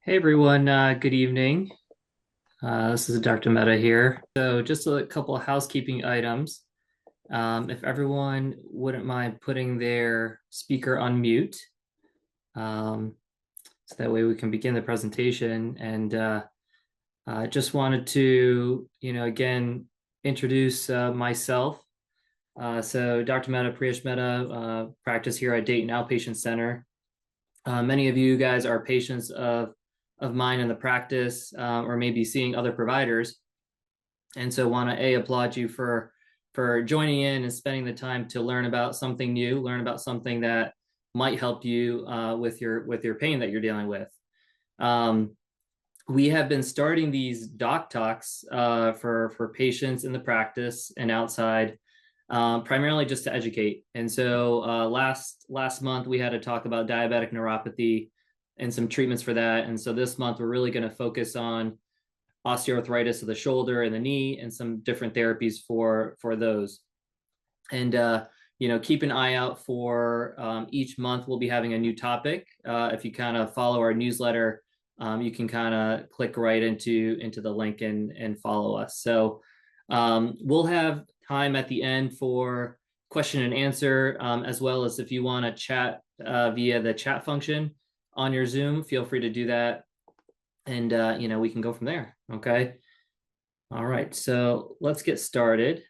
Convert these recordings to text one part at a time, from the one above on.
Hey everyone, good evening. This is Dr. Mehta here. So just a couple of housekeeping items. If everyone wouldn't mind putting their speaker on mute, um, so that way we can begin the presentation. And I just wanted to, again, introduce myself. So Dr. Mehta, Priyesh Mehta, practice here at Dayton Outpatient Center. Many of you guys are patients of mine in the practice, or maybe seeing other providers, and so want to applaud you for joining in and spending the time to learn about something new, learn about something that might help you with your pain that you're dealing with. Um, we have been starting these doc talks for patients in the practice and outside, primarily just to educate. And so last month we had a talk about diabetic neuropathy and some treatments for that. And so this month we're really going to focus on osteoarthritis of the shoulder and the knee and some different therapies for those. And keep an eye out for each month we'll be having a new topic. If you kind of follow our newsletter, you can kind of click right into the link and follow us. So we'll have time at the end for question and answer, as well as if you want to chat via the chat function on your Zoom, feel free to do that. And, we can go from there. Okay. All right. So let's get started.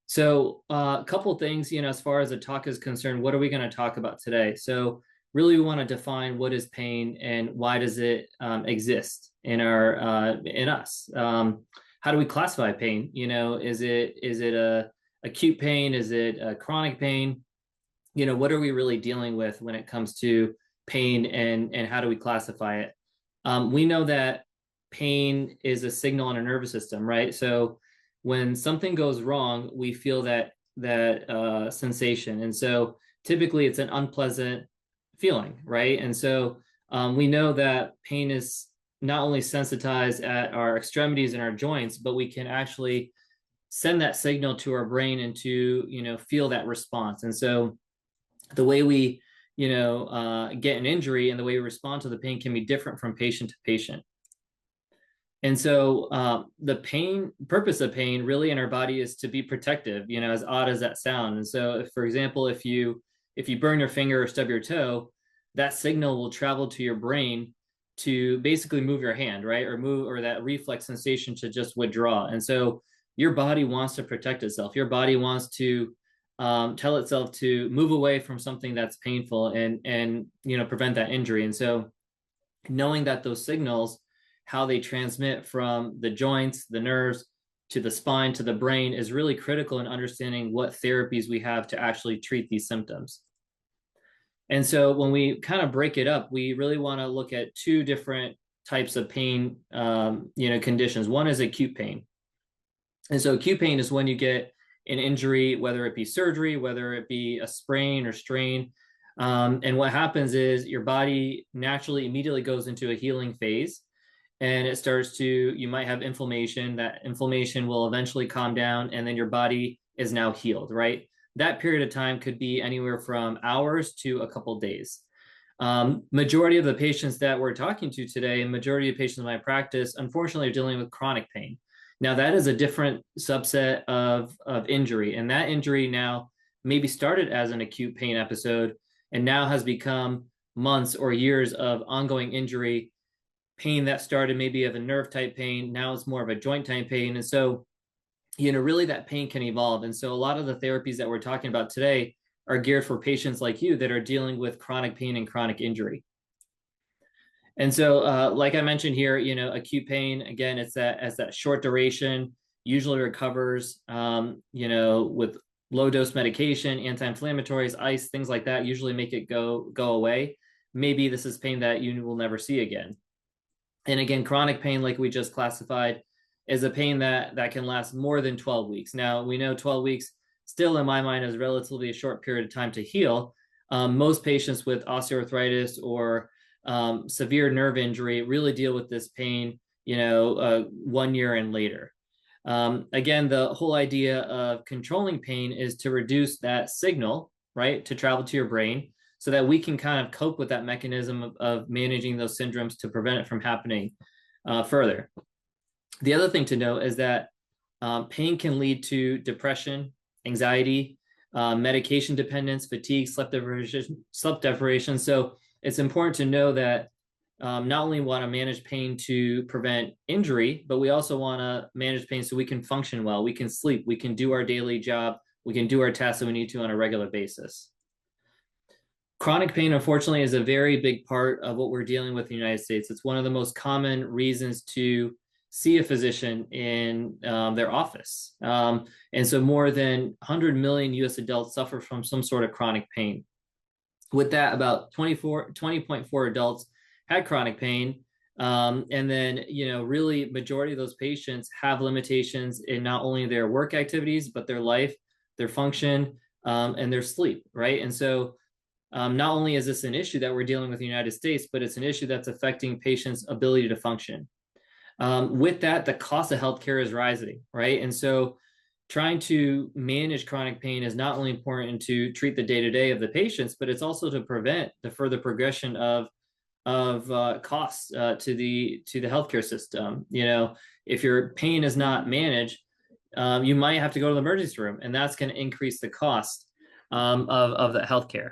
So a couple of things, as far as the talk is concerned, what are we going to talk about today? So really we want to define what is pain and why does it exist in us? How do we classify pain? Is it a acute pain? Is it a chronic pain? What are we really dealing with when it comes to pain, and how do we classify it? We know that pain is a signal in our nervous system, right? So when something goes wrong, we feel that sensation, and so typically it's an unpleasant feeling, right? And so we know that pain is not only sensitized at our extremities and our joints, but we can actually send that signal to our brain and to feel that response. And so the way we get an injury and the way we respond to the pain can be different from patient to patient. And so the purpose of pain really in our body is to be protective, as odd as that sounds. And so if, for example, if you burn your finger or stub your toe, that signal will travel to your brain to basically move your hand, right? Or that reflex sensation to just withdraw. And so your body wants to protect itself. Your body wants to tell itself to move away from something that's painful and prevent that injury. And so knowing that those signals, how they transmit from the joints, the nerves, to the spine, to the brain, is really critical in understanding what therapies we have to actually treat these symptoms. And so when we kind of break it up, we really want to look at two different types of pain, conditions. One is acute pain. And so acute pain is when you get an injury, whether it be surgery, whether it be a sprain or strain. And what happens is your body naturally immediately goes into a healing phase, and it starts to, you might have inflammation. That inflammation will eventually calm down, and then your body is now healed, right? That period of time could be anywhere from hours to a couple of days. Majority of the patients that we're talking to today, and majority of patients in my practice, unfortunately, are dealing with chronic pain. Now, that is a different subset of injury, and that injury now maybe started as an acute pain episode and now has become months or years of ongoing injury, pain that started maybe of a nerve type pain. Now it's more of a joint type pain. And so, really that pain can evolve. And so a lot of the therapies that we're talking about today are geared for patients like you that are dealing with chronic pain and chronic injury. And so, like I mentioned here, acute pain, again, it's that short duration, usually recovers, with low dose medication, anti-inflammatories, ice, things like that, usually make it go away. Maybe this is pain that you will never see again. And again, chronic pain, like we just classified, is a pain that can last more than 12 weeks. Now, we know 12 weeks still, in my mind, is relatively a short period of time to heal. Most patients with osteoarthritis or severe nerve injury really deal with this pain, 1 year and later. Again, the whole idea of controlling pain is to reduce that signal, right, to travel to your brain so that we can kind of cope with that mechanism of managing those syndromes to prevent it from happening further. The other thing to note is that pain can lead to depression, anxiety, medication dependence, fatigue, sleep deprivation. So it's important to know that not only want to manage pain to prevent injury, but we also want to manage pain so we can function well, we can sleep, we can do our daily job, we can do our tasks that we need to on a regular basis. Chronic pain, unfortunately, is a very big part of what we're dealing with in the United States. It's one of the most common reasons to see a physician in their office. And so more than 100 million US adults suffer from some sort of chronic pain. With that, about 20.4 adults had chronic pain. And then, really majority of those patients have limitations in not only their work activities, but their life, their function, and their sleep, right? And so not only is this an issue that we're dealing with in the United States, but it's an issue that's affecting patients' ability to function. With that, the cost of healthcare is rising, right? And so trying to manage chronic pain is not only important to treat the day-to-day of the patients, but it's also to prevent the further progression of costs to the healthcare system. If your pain is not managed, you might have to go to the emergency room, and that's going to increase the cost of the healthcare.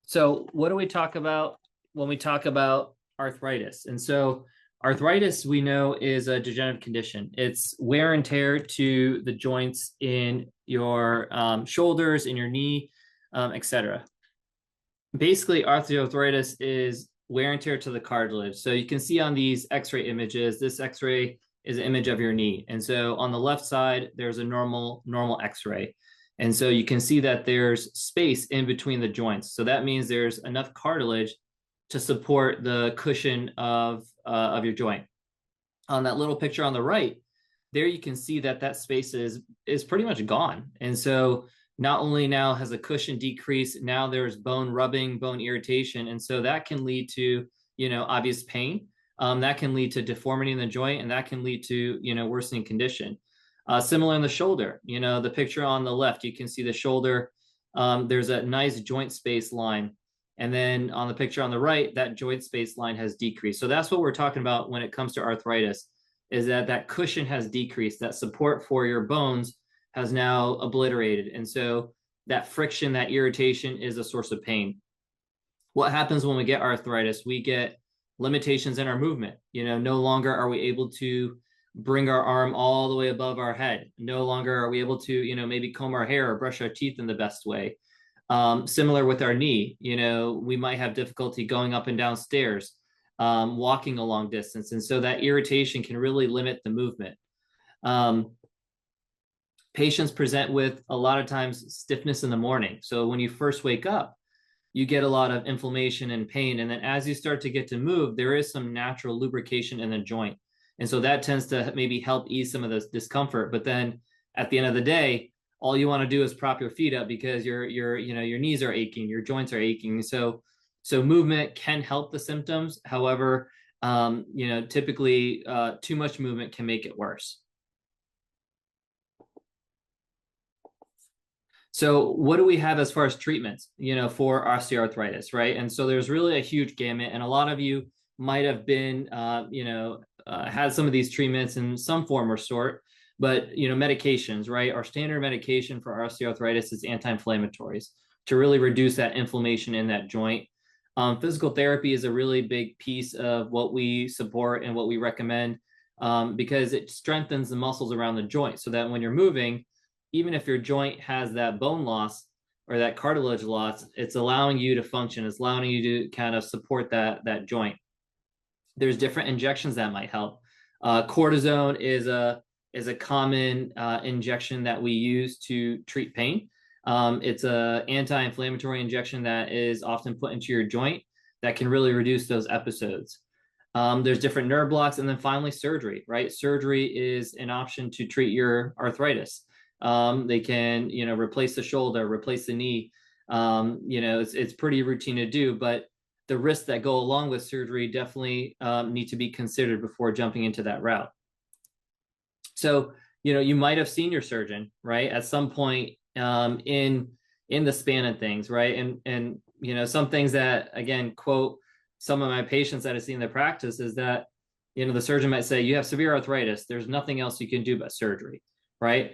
So what do we talk about when we talk about arthritis? And so arthritis, we know, is a degenerative condition. It's wear and tear to the joints in your shoulders, in your knee, etc. Basically, osteoarthritis is wear and tear to the cartilage. So you can see on these X-ray images, this X-ray is an image of your knee. And so on the left side, there's a normal X-ray. And so you can see that there's space in between the joints. So that means there's enough cartilage to support the cushion of your joint. On that little picture on the right, there you can see that space is pretty much gone. And so not only now has the cushion decreased, now there's bone rubbing, bone irritation. And so that can lead to, obvious pain. That can lead to deformity in the joint, and that can lead to, worsening condition. Similar in the shoulder, the picture on the left, you can see the shoulder. There's a nice joint space line. And then on the picture on the right, that joint space line has decreased. So that's what we're talking about when it comes to arthritis, is that cushion has decreased, that support for your bones has now obliterated. And so that friction, that irritation is a source of pain. What happens when we get arthritis? We get limitations in our movement. No longer are we able to bring our arm all the way above our head. No longer are we able to, maybe comb our hair or brush our teeth in the best way. Similar with our knee, we might have difficulty going up and down stairs, walking a long distance. And so that irritation can really limit the movement. Patients present with a lot of times stiffness in the morning. So when you first wake up, you get a lot of inflammation and pain. And then as you start to get to move, there is some natural lubrication in the joint. And so that tends to maybe help ease some of this discomfort. But then at the end of the day, all you want to do is prop your feet up because your knees are aching, your joints are aching. So movement can help the symptoms. However, typically too much movement can make it worse. So what do we have as far as treatments, for osteoarthritis, right? And so there's really a huge gamut, and a lot of you might have been, had some of these treatments in some form or sort, but, medications, right? Our standard medication for osteoarthritis is anti-inflammatories to really reduce that inflammation in that joint. Physical therapy is a really big piece of what we support and what we recommend, because it strengthens the muscles around the joint so that when you're moving, even if your joint has that bone loss or that cartilage loss, it's allowing you to function. It's allowing you to kind of support that joint. There's different injections that might help. Cortisone is a common injection that we use to treat pain. It's an anti-inflammatory injection that is often put into your joint that can really reduce those episodes. There's different nerve blocks, and then finally surgery, right? Surgery is an option to treat your arthritis. They can, replace the shoulder, replace the knee. It's pretty routine to do, but the risks that go along with surgery definitely need to be considered before jumping into that route. So you might have seen your surgeon, right, at some point in the span of things, right? And some things that, again, quote some of my patients that I see in their practice is that, the surgeon might say, you have severe arthritis. There's nothing else you can do but surgery, right?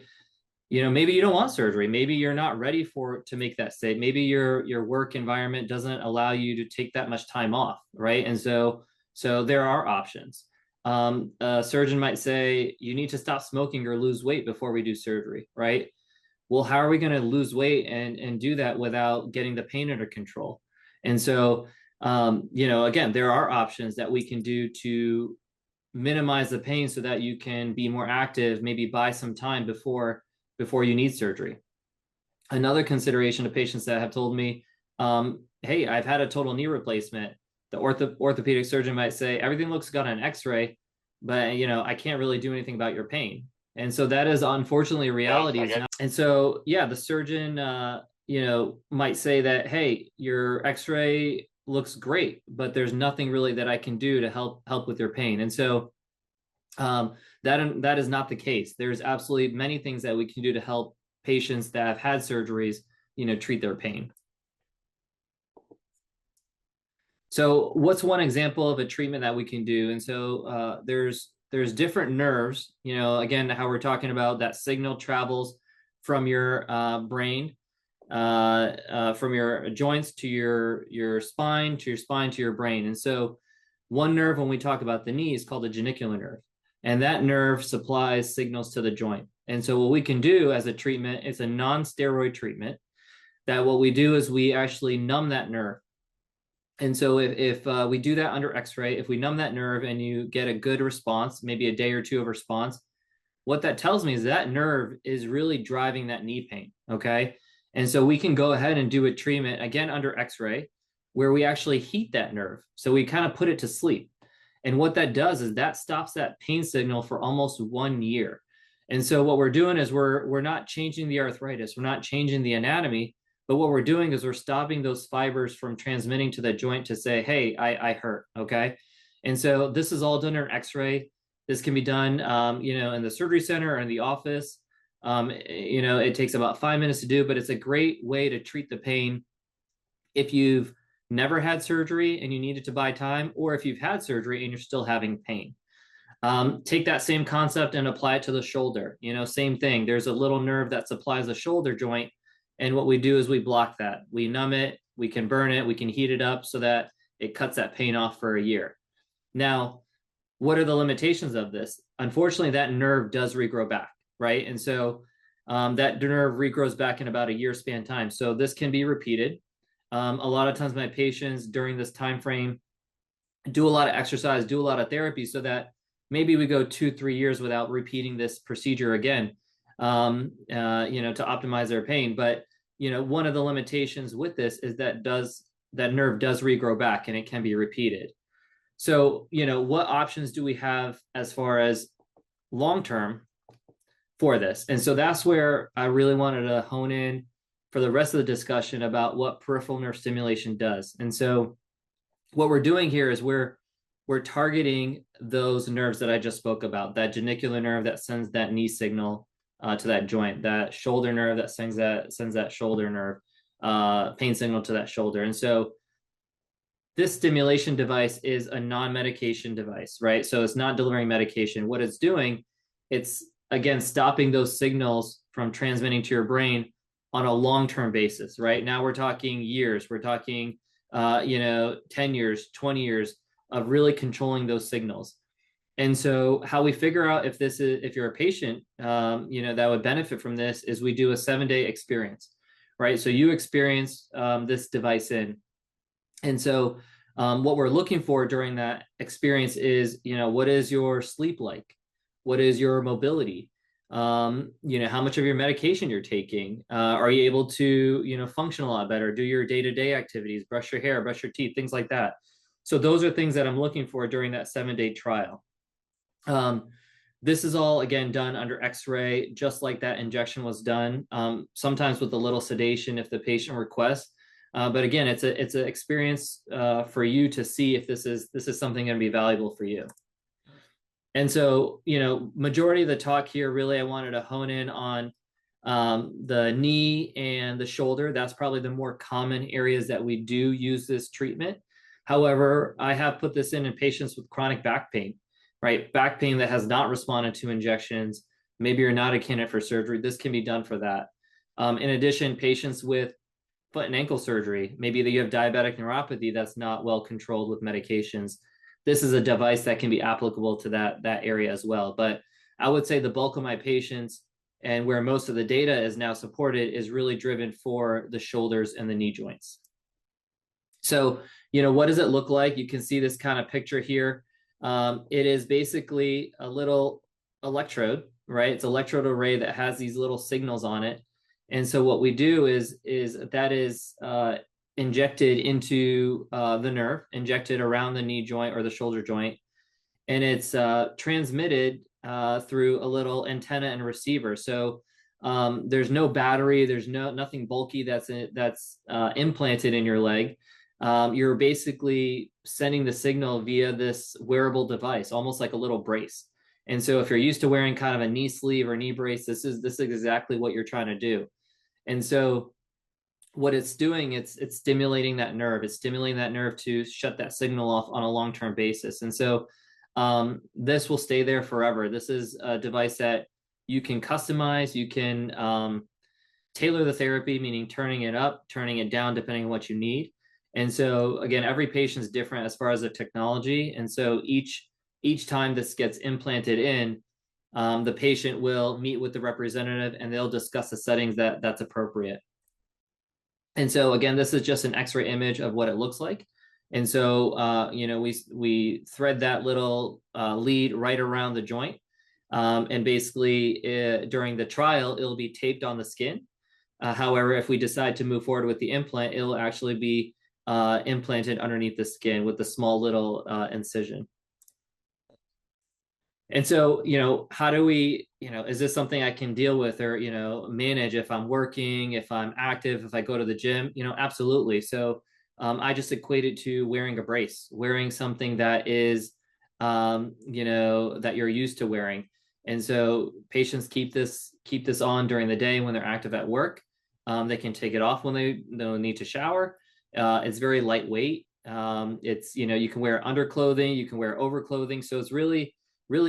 Maybe you don't want surgery. Maybe you're not ready to make that state. Maybe your work environment doesn't allow you to take that much time off, right? And so there are options. A surgeon might say, you need to stop smoking or lose weight before we do surgery, right? Well, how are we going to lose weight and do that without getting the pain under control? And so, again, there are options that we can do to minimize the pain so that you can be more active, maybe buy some time before you need surgery. Another consideration of patients that have told me, hey, I've had a total knee replacement. The orthopedic surgeon might say, everything looks good on x-ray, but I can't really do anything about your pain. And so that is unfortunately reality. And so, yeah, the surgeon, might say that, hey, your x-ray looks great, but there's nothing really that I can do to help with your pain. And so that is not the case. There's absolutely many things that we can do to help patients that have had surgeries, treat their pain. So what's one example of a treatment that we can do? And so there's different nerves, again, how we're talking about that signal travels from your brain, from your joints to your spine, to your brain. And so one nerve, when we talk about the knee, is called the genicular nerve. And that nerve supplies signals to the joint. And so what we can do as a treatment, it's a non-steroid treatment, that what we do is we actually numb that nerve. And so if we do that under x-ray, if we numb that nerve and you get a good response, maybe a day or two of response, what that tells me is that nerve is really driving that knee pain, okay? And so we can go ahead and do a treatment, again, under x-ray, where we actually heat that nerve. So we kind of put it to sleep. And what that does is that stops that pain signal for almost 1 year. And so what we're doing is we're not changing the arthritis, we're not changing the anatomy, but what we're doing is we're stopping those fibers from transmitting to the joint to say, hey, I hurt, okay? And so this is all done in x-ray. This can be done, in the surgery center or in the office. It takes about 5 minutes to do, but it's a great way to treat the pain if you've never had surgery and you needed to buy time, or if you've had surgery and you're still having pain. Take that same concept and apply it to the shoulder. Same thing. There's a little nerve that supplies the shoulder joint. And what we do is we block that. We numb it, we can burn it, we can heat it up so that it cuts that pain off for a year. Now, what are the limitations of this? Unfortunately, that nerve does regrow back, right? And so that nerve regrows back in about a year span time. So this can be repeated. A lot of times my patients during this time frame do a lot of exercise, do a lot of therapy, so that maybe we go 2-3 years without repeating this procedure again, to optimize their pain. But one of the limitations with this is that nerve does regrow back and it can be repeated. So what options do we have as far as long term for this? And so that's where I really wanted to hone in for the rest of the discussion about what peripheral nerve stimulation does. And so what we're doing here is we're targeting those nerves that I just spoke about, that genicular nerve that sends that knee signal to that joint, that shoulder nerve that sends that shoulder nerve pain signal to that shoulder. And so this stimulation device is a non-medication device, right? So it's not delivering medication. What it's doing, it's, again, stopping those signals from transmitting to your brain on a long-term basis, right? Now we're talking years. We're talking, 10 years, 20 years of really controlling those signals. And so how we figure out if you're a patient, that would benefit from this is we do a 7-day experience, right? So you experience this device in. And so what we're looking for during that experience is, what is your sleep like? What is your mobility? How much of your medication you're taking? Are you able to, function a lot better, do your day-to-day activities, brush your hair, brush your teeth, things like that. So those are things that I'm looking for during that 7-day trial. This is all, again, done under x-ray, just like that injection was done, sometimes with a little sedation if the patient requests. But again, it's an experience for you to see if this is something going to be valuable for you. And so, majority of the talk here, really, I wanted to hone in on the knee and the shoulder. That's probably the more common areas that we do use this treatment. However, I have put this in patients with chronic back pain, right? Back pain that has not responded to injections. Maybe you're not a candidate for surgery. This can be done for that. In addition, patients with foot and ankle surgery, maybe that you have diabetic neuropathy that's not well controlled with medications. This is a device that can be applicable to that area as well. But I would say the bulk of my patients and where most of the data is now supported is really driven for the shoulders and the knee joints. So, what does it look like? You can see this kind of picture here. It is basically a little electrode, right? It's an electrode array that has these little signals on it. And so what we do is that is injected into the nerve, injected around the knee joint or the shoulder joint, and it's transmitted through a little antenna and receiver. So there's no battery, there's nothing bulky that's implanted in your leg. You're basically sending the signal via this wearable device, almost like a little brace. And so if you're used to wearing kind of a knee sleeve or knee brace, this is exactly what you're trying to do. And so what it's doing, it's stimulating that nerve. It's stimulating that nerve to shut that signal off on a long-term basis. And so this will stay there forever. This is a device that you can customize. You can tailor the therapy, meaning turning it up, turning it down, depending on what you need. And so again, every patient is different as far as the technology. And so each time this gets implanted in, the patient will meet with the representative and they'll discuss the settings that's appropriate. And so again, this is just an X-ray image of what it looks like. And so, we thread that little lead right around the joint. And basically during the trial, it'll be taped on the skin. However, if we decide to move forward with the implant, it'll actually be implanted underneath the skin with a small little incision. And so, how do we, is this something I can deal with or, manage if I'm working, if I'm active, if I go to the gym? Absolutely. So I just equate it to wearing a brace, wearing something that is, that you're used to wearing. And so patients keep this on during the day when they're active at work. They can take it off when they need to shower. It's very lightweight. It's, you can wear underclothing, you can wear overclothing. So it's really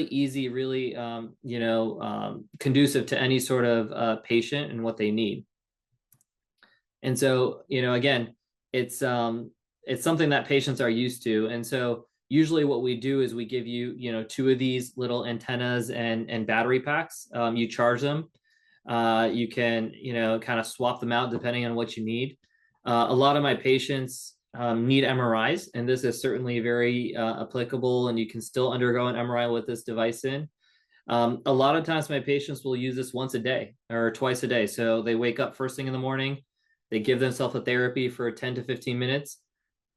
easy, really, conducive to any sort of patient and what they need. And so, again, it's something that patients are used to. And so usually what we do is we give you, 2 of these little antennas and battery packs. You charge them. You can, kind of swap them out depending on what you need. A lot of my patients need MRIs, and this is certainly very applicable, and you can still undergo an MRI with this device in. A lot of times my patients will use this once a day or twice a day. So they wake up first thing in the morning, they give themselves a therapy for 10 to 15 minutes,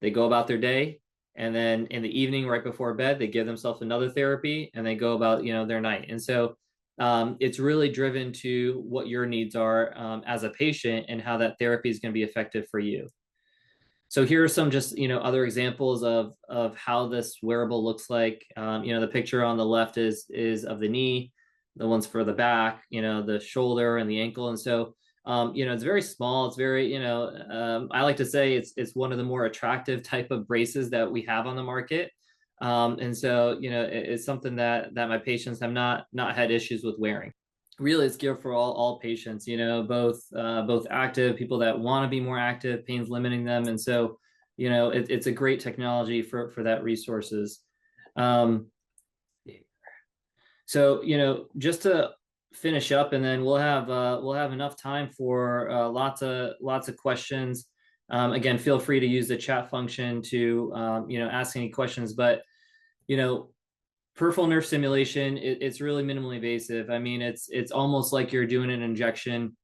they go about their day, and then in the evening right before bed, they give themselves another therapy and they go about, their night. And so it's really driven to what your needs are as a patient and how that therapy is going to be effective for you. So here are some just, other examples of how this wearable looks like. The picture on the left is of the knee, the ones for the back, the shoulder and the ankle. And so, it's very small. It's very, I like to say it's one of the more attractive type of braces that we have on the market. And so, it's something that my patients have not had issues with wearing. Really, it's geared for all patients, both active, people that want to be more active, pain's limiting them. And so, it's a great technology for that resources. So, just to finish up, and then we'll have enough time for lots of questions. Again, feel free to use the chat function to, ask any questions, but, peripheral nerve stimulation, it's really minimally invasive. I mean, it's almost like you're doing an injection,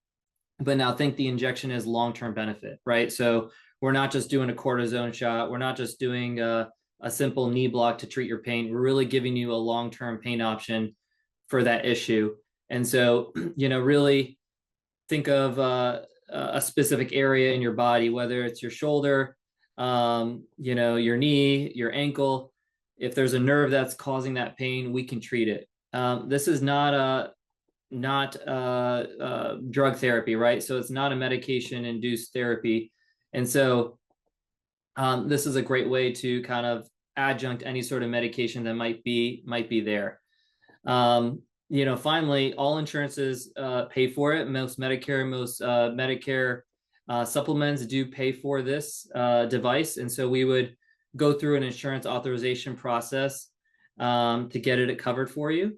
but now think the injection has long-term benefit, right? So we're not just doing a cortisone shot. We're not just doing a simple knee block to treat your pain. We're really giving you a long-term pain option for that issue. And so, really think of a specific area in your body, whether it's your shoulder, your knee, your ankle. if there's a nerve that's causing that pain, we can treat it. This is not drug therapy, right? So it's not a medication induced therapy. And so this is a great way to kind of adjunct any sort of medication that might be there. Finally, all insurances pay for it. Most Medicare supplements do pay for this device, and so we would go through an insurance authorization process to get it covered for you.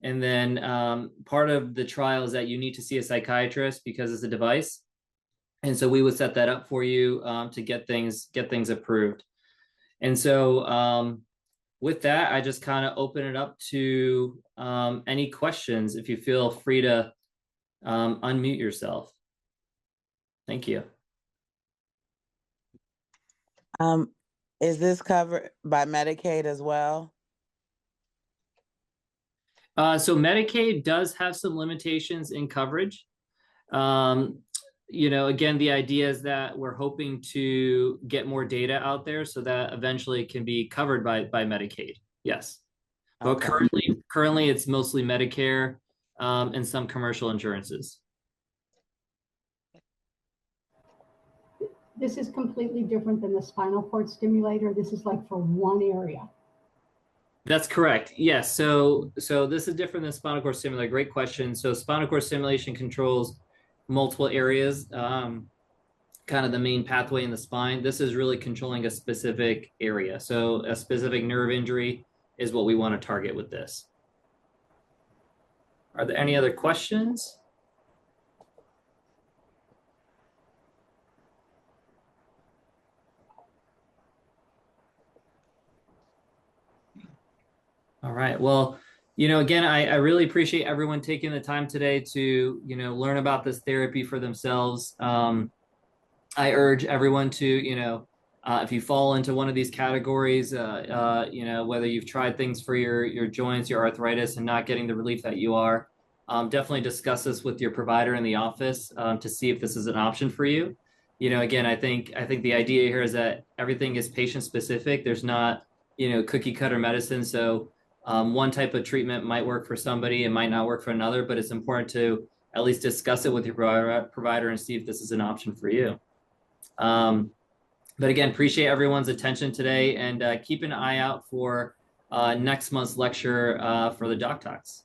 And then part of the trial is that you need to see a psychiatrist because it's a device. And so we would set that up for you to get things approved. And so with that, I just kind of open it up to any questions. If you feel free to unmute yourself. Thank you. Is this covered by Medicaid as well? So Medicaid does have some limitations in coverage. Again, the idea is that we're hoping to get more data out there so that eventually it can be covered by Medicaid. Yes. But Okay. currently it's mostly Medicare and some commercial insurances. This is completely different than the spinal cord stimulator. This is like for one area. That's correct. Yes. So this is different than spinal cord stimulator. Great question. So spinal cord stimulation controls multiple areas, kind of the main pathway in the spine. This is really controlling a specific area. So a specific nerve injury is what we want to target with this. Are there any other questions? All right. Well, again, I really appreciate everyone taking the time today to, learn about this therapy for themselves. I urge everyone to, if you fall into one of these categories, whether you've tried things for your joints, your arthritis, and not getting the relief that you are, definitely discuss this with your provider in the office to see if this is an option for you. Again, I think the idea here is that everything is patient specific. There's not, cookie cutter medicine. So one type of treatment might work for somebody, it might not work for another, but it's important to at least discuss it with your provider and see if this is an option for you. But again, appreciate everyone's attention today, and keep an eye out for next month's lecture for the Doc Talks.